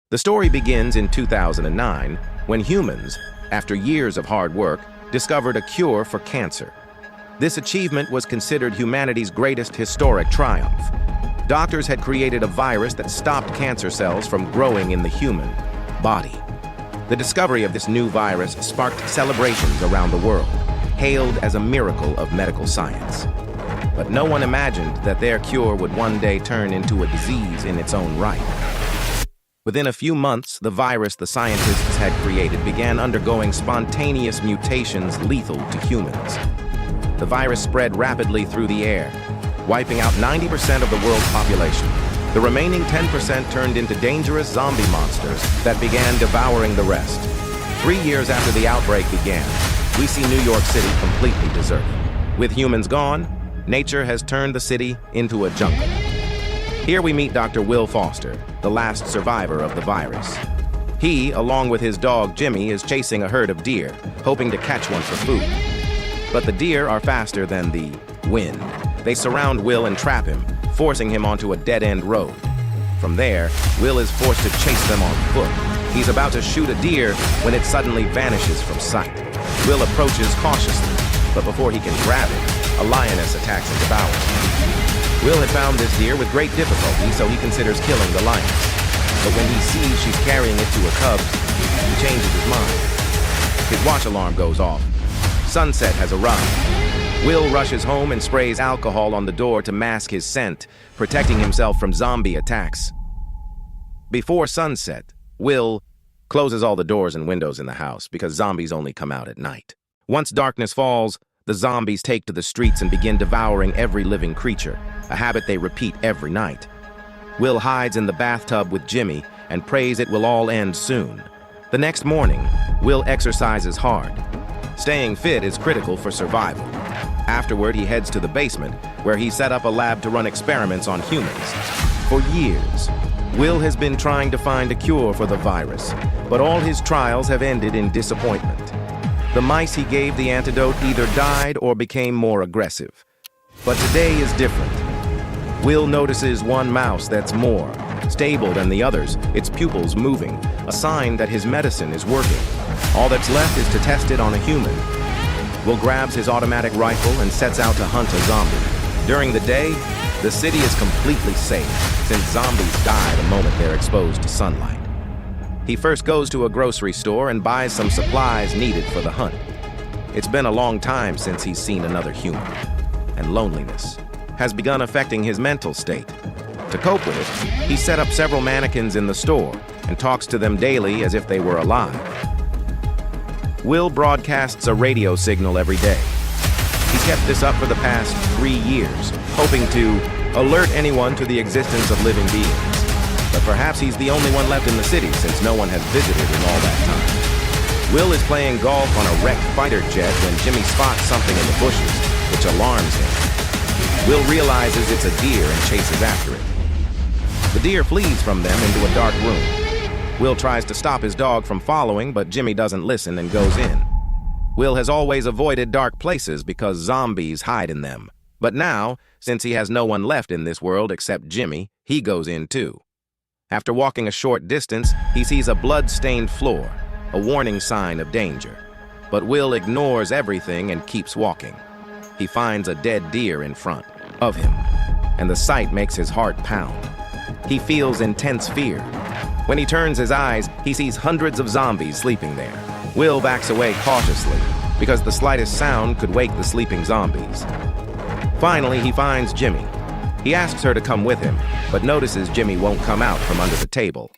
The story begins in 2009 when humans, after years of hard work, discovered a cure for cancer. This achievement was considered humanity's greatest historic triumph. Doctors had created a virus that stopped cancer cells from growing in the human body. The discovery of this new virus sparked celebrations around the world, hailed as a miracle of medical science. But no one imagined that their cure would one day turn into a disease in its own right. Within a few months, the virus the scientists had created began undergoing spontaneous mutations lethal to humans. The virus spread rapidly through the air, wiping out 90% of the world's population. The remaining 10% turned into dangerous zombie monsters that began devouring the rest. 3 years after the outbreak began, we see New York City completely deserted. With humans gone, nature has turned the city into a jungle. Here we meet Dr. Will Foster, the last survivor of the virus. He, along with his dog Jimmy, is chasing a herd of deer, hoping to catch one for food. But the deer are faster than the wind. They surround Will and trap him, forcing him onto a dead-end road. From there, Will is forced to chase them on foot. He's about to shoot a deer when it suddenly vanishes from sight. Will approaches cautiously, but before he can grab it, a lioness attacks and devours him. Will had found this deer with great difficulty, so he considers killing the lioness. But when he sees she's carrying it to her cubs, he changes his mind. His watch alarm goes off. Sunset has arrived. Will rushes home and sprays alcohol on the door to mask his scent, protecting himself from zombie attacks. Before sunset, Will closes all the doors and windows in the house because zombies only come out at night. Once darkness falls, the zombies take to the streets and begin devouring every living creature, a habit they repeat every night. Will hides in the bathtub with Jimmy and prays it will all end soon. The next morning, Will exercises hard. Staying fit is critical for survival. Afterward, he heads to the basement, where he set up a lab to run experiments on humans. For years, Will has been trying to find a cure for the virus, but all his trials have ended in disappointment. The mice he gave the antidote either died or became more aggressive. But today is different. Will notices one mouse that's more stable than the others, its pupils moving, a sign that his medicine is working. All that's left is to test it on a human. Will grabs his automatic rifle and sets out to hunt a zombie. During the day, the city is completely safe, since zombies die the moment they're exposed to sunlight. He first goes to a grocery store and buys some supplies needed for the hunt. It's been a long time since he's seen another human, and loneliness has begun affecting his mental state. To cope with it, he set up several mannequins in the store and talks to them daily as if they were alive. Will broadcasts a radio signal every day. He's kept this up for the past 3 years, hoping to alert anyone to the existence of living beings. But perhaps he's the only one left in the city since no one has visited in all that time. Will is playing golf on a wrecked fighter jet when Jimmy spots something in the bushes, which alarms him. Will realizes it's a deer and chases after it. The deer flees from them into a dark room. Will tries to stop his dog from following, but Jimmy doesn't listen and goes in. Will has always avoided dark places because zombies hide in them. But now, since he has no one left in this world except Jimmy, he goes in too. After walking a short distance, he sees a blood-stained floor, a warning sign of danger. But Will ignores everything and keeps walking. He finds a dead deer in front of him, and the sight makes his heart pound. He feels intense fear. When he turns his eyes, he sees hundreds of zombies sleeping there. Will backs away cautiously, because the slightest sound could wake the sleeping zombies. Finally, he finds Jimmy. He asks her to come with him, but notices Jimmy won't come out from under the table.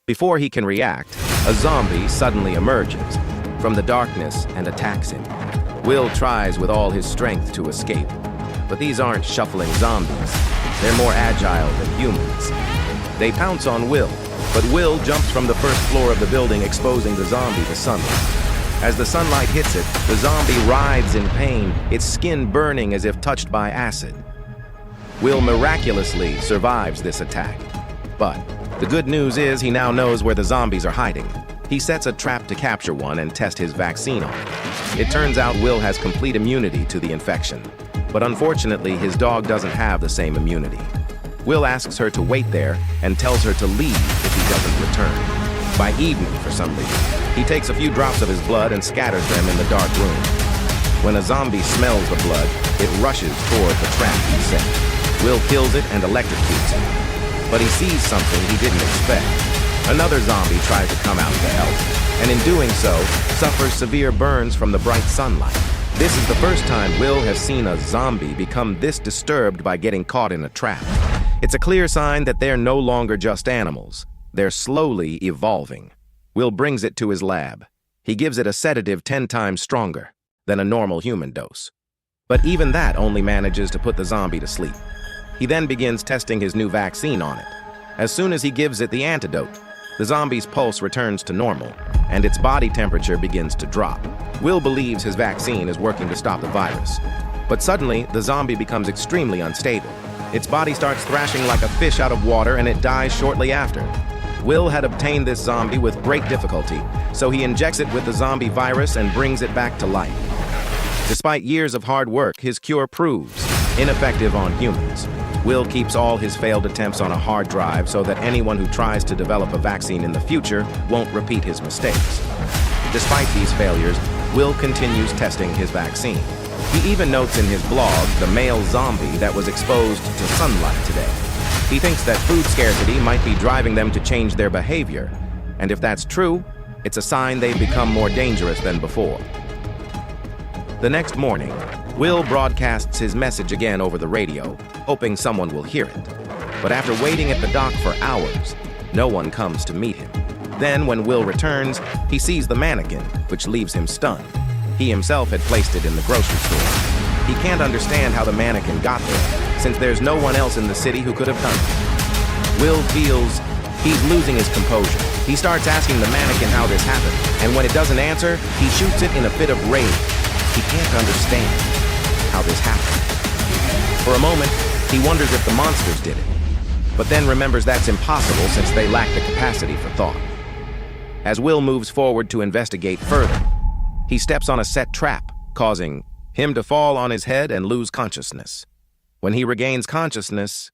Before he can react, a zombie suddenly emerges from the darkness and attacks him. Will tries with all his strength to escape, but these aren't shuffling zombies. They're more agile than humans. They pounce on Will, but Will jumps from the first floor of the building, exposing the zombie to sunlight. As the sunlight hits it, the zombie writhes in pain, its skin burning as if touched by acid. Will miraculously survives this attack. But the good news is he now knows where the zombies are hiding. He sets a trap to capture one and test his vaccine on it. It turns out Will has complete immunity to the infection. But unfortunately, his dog doesn't have the same immunity. Will asks her to wait there and tells her to leave if he doesn't return. By evening, for some reason, he takes a few drops of his blood and scatters them in the dark room. When a zombie smells the blood, it rushes toward the trap he set. Will kills it and electrocutes it. But he sees something he didn't expect. Another zombie tries to come out to help, and in doing so, suffers severe burns from the bright sunlight. This is the first time Will has seen a zombie become this disturbed by getting caught in a trap. It's a clear sign that they're no longer just animals. They're slowly evolving. Will brings it to his lab. He gives it a sedative 10 times stronger than a normal human dose. But even that only manages to put the zombie to sleep. He then begins testing his new vaccine on it. As soon as he gives it the antidote, the zombie's pulse returns to normal, and its body temperature begins to drop. Will believes his vaccine is working to stop the virus. But suddenly, the zombie becomes extremely unstable. Its body starts thrashing like a fish out of water, and it dies shortly after. Will had obtained this zombie with great difficulty, so he injects it with the zombie virus and brings it back to life. Despite years of hard work, his cure proves ineffective on humans. Will keeps all his failed attempts on a hard drive so that anyone who tries to develop a vaccine in the future won't repeat his mistakes. Despite these failures, Will continues testing his vaccine. He even notes in his blog the male zombie that was exposed to sunlight today. He thinks that food scarcity might be driving them to change their behavior, and if that's true, it's a sign they've become more dangerous than before. The next morning, Will broadcasts his message again over the radio, hoping someone will hear it. But after waiting at the dock for hours, no one comes to meet him. Then, when Will returns, he sees the mannequin, which leaves him stunned. He himself had placed it in the grocery store. He can't understand how the mannequin got there, since there's no one else in the city who could have done it. Will feels he's losing his composure. He starts asking the mannequin how this happened, and when it doesn't answer, he shoots it in a fit of rage. He can't understand how this happened. For a moment, he wonders if the monsters did it, but then remembers that's impossible since they lack the capacity for thought. As Will moves forward to investigate further, he steps on a set trap, causing him to fall on his head and lose consciousness. When he regains consciousness,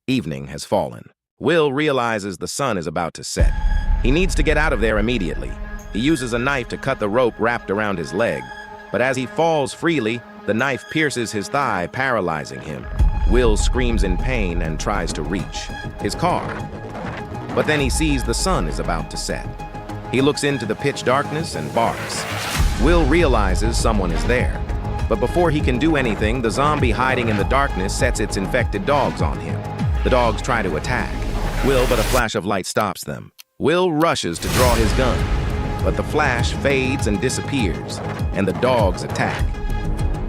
evening has fallen. Will realizes the sun is about to set. He needs to get out of there immediately. He uses a knife to cut the rope wrapped around his leg, but as he falls freely, the knife pierces his thigh, paralyzing him. Will screams in pain and tries to reach his car. But then he sees the sun is about to set. He looks into the pitch darkness and barks. Will realizes someone is there. But before he can do anything, the zombie hiding in the darkness sets its infected dogs on him. The dogs try to attack. Will, but a flash of light stops them. Will rushes to draw his gun, but the flash fades and disappears, and the dogs attack.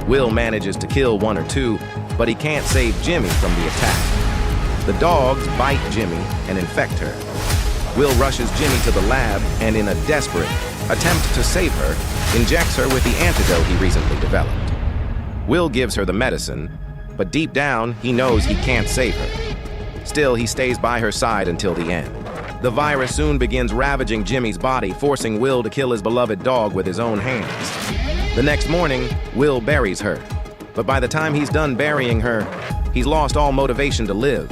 Will manages to kill one or two, but he can't save Jimmy from the attack. The dogs bite Jimmy and infect her. Will rushes Jimmy to the lab and, in a desperate attempt to save her, injects her with the antidote he recently developed. Will gives her the medicine, but deep down, he knows he can't save her. Still, he stays by her side until the end. The virus soon begins ravaging Jimmy's body, forcing Will to kill his beloved dog with his own hands. The next morning, Will buries her. But by the time he's done burying her, he's lost all motivation to live.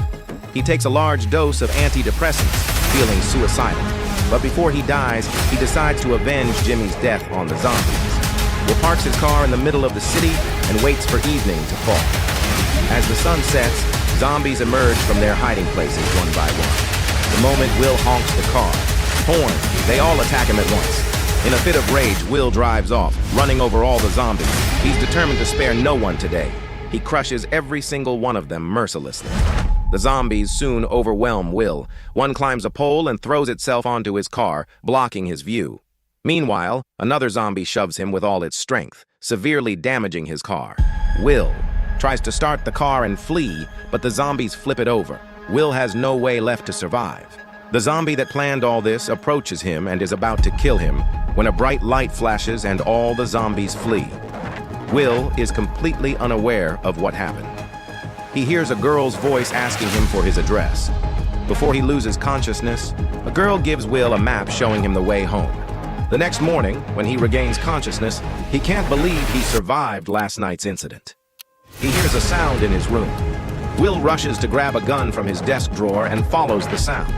He takes a large dose of antidepressants, feeling suicidal. But before he dies, he decides to avenge Jimmy's death on the zombies. Will parks his car in the middle of the city and waits for evening to fall. As the sun sets, zombies emerge from their hiding places one by one. The moment Will honks the car, horn, they all attack him at once. In a fit of rage, Will drives off, running over all the zombies. He's determined to spare no one today. He crushes every single one of them mercilessly. The zombies soon overwhelm Will. One climbs a pole and throws itself onto his car, blocking his view. Meanwhile, another zombie shoves him with all its strength, severely damaging his car. Will tries to start the car and flee, but the zombies flip it over. Will has no way left to survive. The zombie that planned all this approaches him and is about to kill him when a bright light flashes and all the zombies flee. Will is completely unaware of what happened. He hears a girl's voice asking him for his address. Before he loses consciousness, a girl gives Will a map showing him the way home. The next morning, when he regains consciousness, he can't believe he survived last night's incident. He hears a sound in his room. Will rushes to grab a gun from his desk drawer and follows the sound.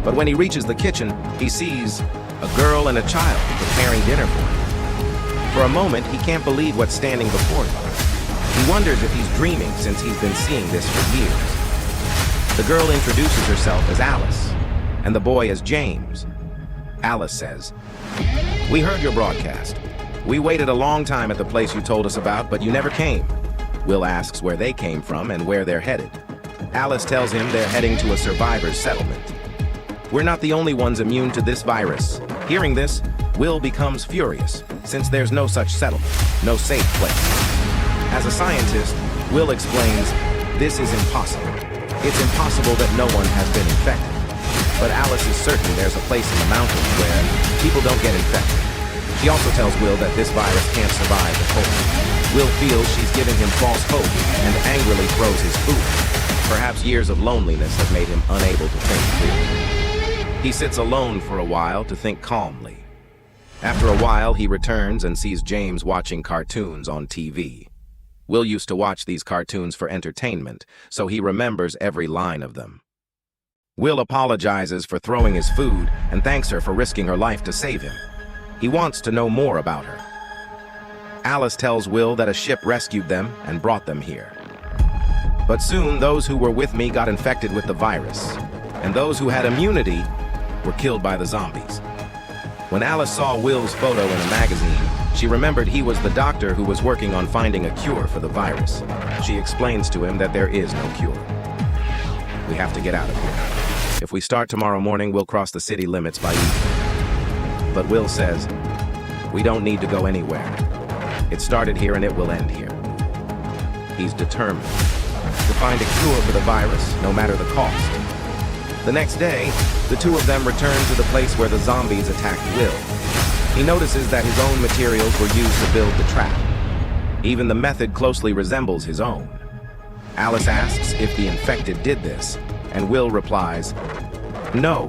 But when he reaches the kitchen, he sees a girl and a child preparing dinner for him. For a moment, he can't believe what's standing before him. He wonders if he's dreaming since he's been seeing this for years. The girl introduces herself as Alice, and the boy as James. Alice says, "We heard your broadcast. We waited a long time at the place you told us about, but you never came." Will asks where they came from and where they're headed. Alice tells him they're heading to a survivor's settlement. "We're not the only ones immune to this virus." Hearing this, Will becomes furious, since there's no such settlement, no safe place. As a scientist, Will explains, this is impossible. It's impossible that no one has been infected. But Alice is certain there's a place in the mountains where people don't get infected. She also tells Will that this virus can't survive the cold. Will feels she's giving him false hope and angrily throws his food. Perhaps years of loneliness have made him unable to think clearly. He sits alone for a while to think calmly. After a while, he returns and sees James watching cartoons on TV. Will used to watch these cartoons for entertainment, so he remembers every line of them. Will apologizes for throwing his food and thanks her for risking her life to save him. He wants to know more about her. Alice tells Will that a ship rescued them and brought them here. But soon, those who were with me got infected with the virus, and those who had immunity were killed by the zombies. When Alice saw Will's photo in a magazine, she remembered he was the doctor who was working on finding a cure for the virus. She explains to him that there is no cure. "We have to get out of here. If we start tomorrow morning, we'll cross the city limits by evening." But Will says, "We don't need to go anywhere. It started here and it will end here." He's determined to find a cure for the virus, no matter the cost. The next day, the two of them return to the place where the zombies attacked Will. He notices that his own materials were used to build the trap. Even the method closely resembles his own. Alice asks if the infected did this, and Will replies, "No,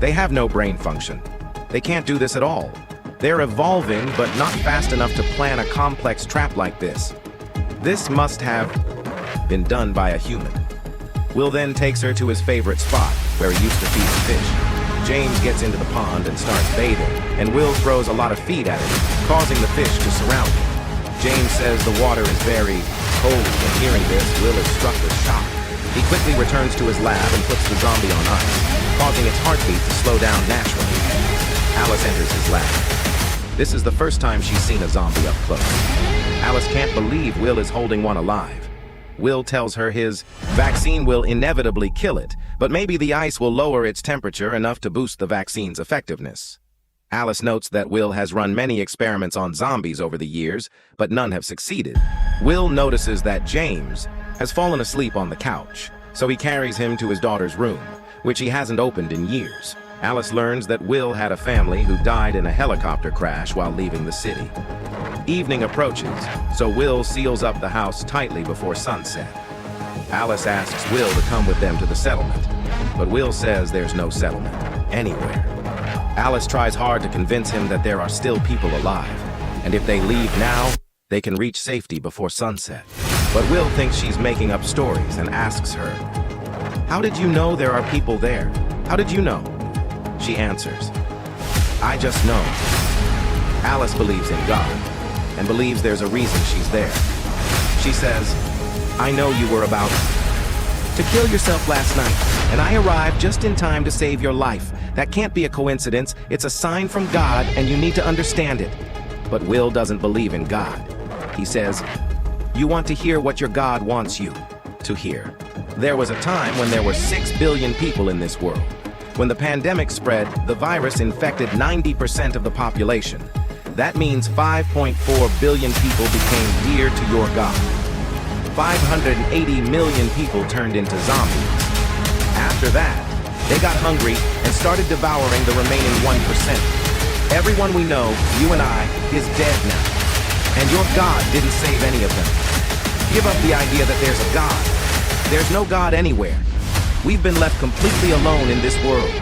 they have no brain function. They can't do this at all. They're evolving, but not fast enough to plan a complex trap like this. This must have been done by a human." Will then takes her to his favorite spot, where he used to feed the fish. James gets into the pond and starts bathing, and Will throws a lot of feed at him, causing the fish to surround him. James says the water is very cold, and hearing this, Will is struck with shock. He quickly returns to his lab and puts the zombie on ice, causing its heartbeat to slow down naturally. Alice enters his lab. This is the first time she's seen a zombie up close. Alice can't believe Will is holding one alive. Will tells her his vaccine will inevitably kill it, but maybe the ice will lower its temperature enough to boost the vaccine's effectiveness. Alice notes that Will has run many experiments on zombies over the years, but none have succeeded. Will notices that James has fallen asleep on the couch, so he carries him to his daughter's room, which he hasn't opened in years. Alice learns that Will had a family who died in a helicopter crash while leaving the city. Evening approaches, so Will seals up the house tightly before sunset. Alice asks Will to come with them to the settlement, but Will says there's no settlement anywhere. Alice tries hard to convince him that there are still people alive, and if they leave now, they can reach safety before sunset. But Will thinks she's making up stories and asks her, "How did you know there are people there? How did you know?" She answers, "I just know." Alice believes in God and believes there's a reason she's there. She says, "I know you were about to kill yourself last night, and I arrived just in time to save your life. That can't be a coincidence. It's a sign from God, and you need to understand it." But Will doesn't believe in God. He says, "You want to hear what your God wants you to hear. There was a time when there were 6 billion people in this world. When the pandemic spread, the virus infected 90% of the population. That means 5.4 billion people became dear to your God. 580 million people turned into zombies. After that, they got hungry and started devouring the remaining 1%. Everyone we know, you and I, is dead now. And your God didn't save any of them. Give up the idea that there's a God. There's no God anywhere. We've been left completely alone in this world."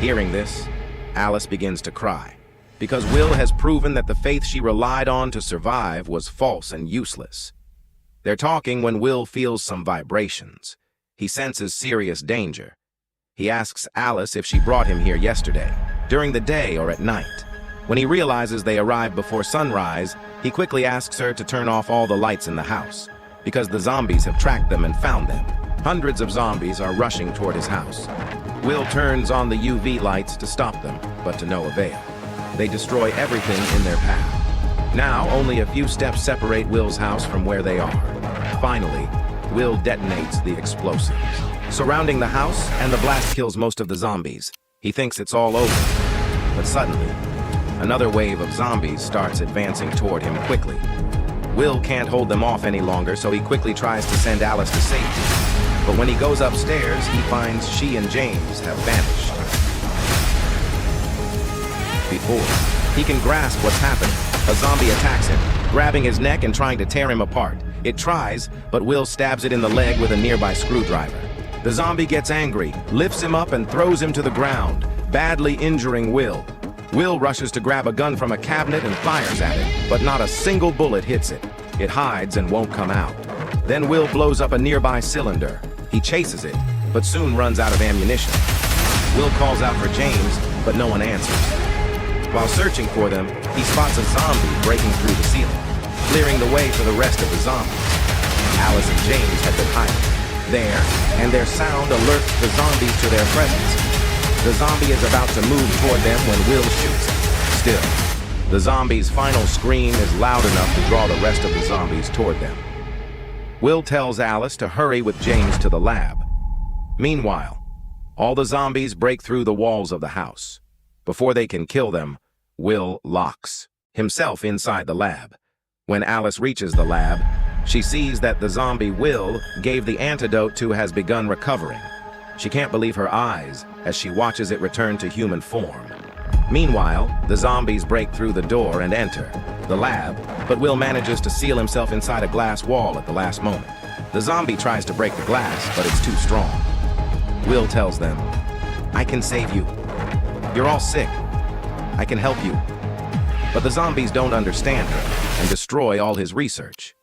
Hearing this, Alice begins to cry, because Will has proven that the faith she relied on to survive was false and useless. They're talking when Will feels some vibrations. He senses serious danger. He asks Alice if she brought him here yesterday, during the day or at night. When he realizes they arrived before sunrise, he quickly asks her to turn off all the lights in the house, because the zombies have tracked them and found them. Hundreds of zombies are rushing toward his house. Will turns on the UV lights to stop them, but to no avail. They destroy everything in their path. Now, only a few steps separate Will's house from where they are. Finally, Will detonates the explosives, surrounding the house, and the blast kills most of the zombies. He thinks it's all over, but suddenly, another wave of zombies starts advancing toward him quickly. Will can't hold them off any longer, so he quickly tries to send Alice to safety. But when he goes upstairs, he finds she and James have vanished. Before he can grasp what's happening, a zombie attacks him, grabbing his neck and trying to tear him apart. It tries, but Will stabs it in the leg with a nearby screwdriver. The zombie gets angry, lifts him up and throws him to the ground, badly injuring Will. Will rushes to grab a gun from a cabinet and fires at it, but not a single bullet hits it. It hides and won't come out. Then Will blows up a nearby cylinder. He chases it, but soon runs out of ammunition. Will calls out for James, but no one answers. While searching for them, he spots a zombie breaking through the ceiling, clearing the way for the rest of the zombies. Alice and James had been hiding there, and their sound alerts the zombies to their presence. The zombie is about to move toward them when Will shoots him. Still, the zombie's final scream is loud enough to draw the rest of the zombies toward them. Will tells Alice to hurry with James to the lab. Meanwhile, all the zombies break through the walls of the house. Before they can kill them, Will locks himself inside the lab. When Alice reaches the lab, she sees that the zombie Will gave the antidote to has begun recovering. She can't believe her eyes as she watches it return to human form. Meanwhile, the zombies break through the door and enter the lab, but Will manages to seal himself inside a glass wall at the last moment. The zombie tries to break the glass, but it's too strong. Will tells them, "I can save you. You're all sick. I can help you." But the zombies don't understand her and destroy all his research.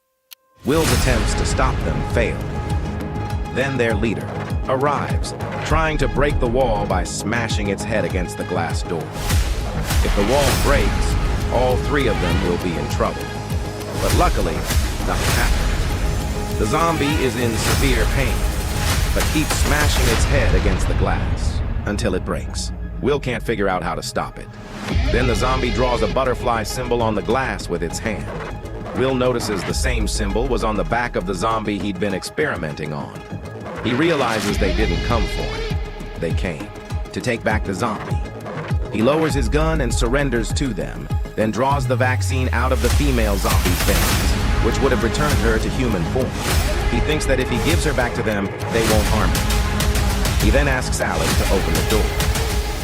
Will's attempts to stop them fail. Then their leader arrives, trying to break the wall by smashing its head against the glass door. If the wall breaks, all three of them will be in trouble. But luckily, nothing happens. The zombie is in severe pain, but keeps smashing its head against the glass until it breaks. Will can't figure out how to stop it. Then the zombie draws a butterfly symbol on the glass with its hand. Will notices the same symbol was on the back of the zombie he'd been experimenting on. He realizes they didn't come for him. They came to take back the zombie. He lowers his gun and surrenders to them, then draws the vaccine out of the female zombie's veins, which would have returned her to human form. He thinks that if he gives her back to them, they won't harm her. He then asks Alice to open the door.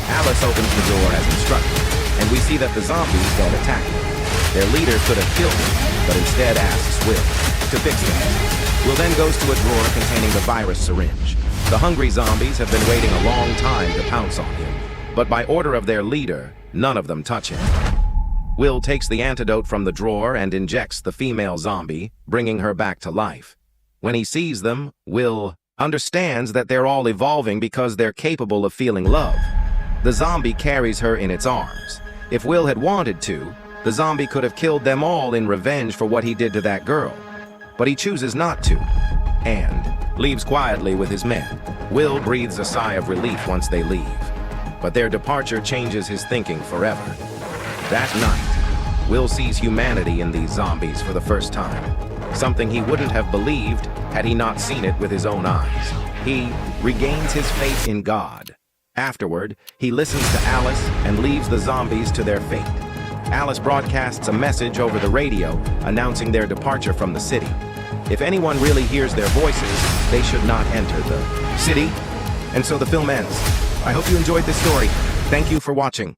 Alice opens the door as instructed, and we see that the zombies don't attack him. Their leader could have killed him, but instead asks Will to fix things. Will then goes to a drawer containing the virus syringe. The hungry zombies have been waiting a long time to pounce on him, but by order of their leader, none of them touch him. Will takes the antidote from the drawer and injects the female zombie, bringing her back to life. When he sees them, Will understands that they're all evolving because they're capable of feeling love. The zombie carries her in its arms. If Will had wanted to, the zombie could have killed them all in revenge for what he did to that girl. But he chooses not to, and leaves quietly with his men. Will breathes a sigh of relief once they leave, but their departure changes his thinking forever. That night, Will sees humanity in these zombies for the first time, something he wouldn't have believed had he not seen it with his own eyes. He regains his faith in God. Afterward, he listens to Alice and leaves the zombies to their fate. Alice broadcasts a message over the radio announcing their departure from the city. If anyone really hears their voices, they should not enter the city. And so the film ends. I hope you enjoyed this story. Thank you for watching.